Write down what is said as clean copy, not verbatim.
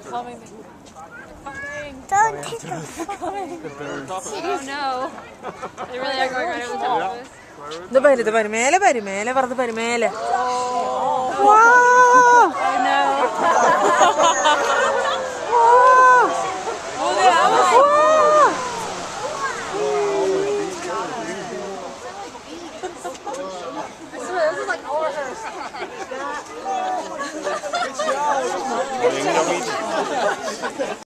Coming. Don't take them. Oh no. They really are going right over the top of us. ഇത് പരിമേലെ വെറുതെ പരിമേലെ Oh no. Oh, they have us. I swear, this is like our house.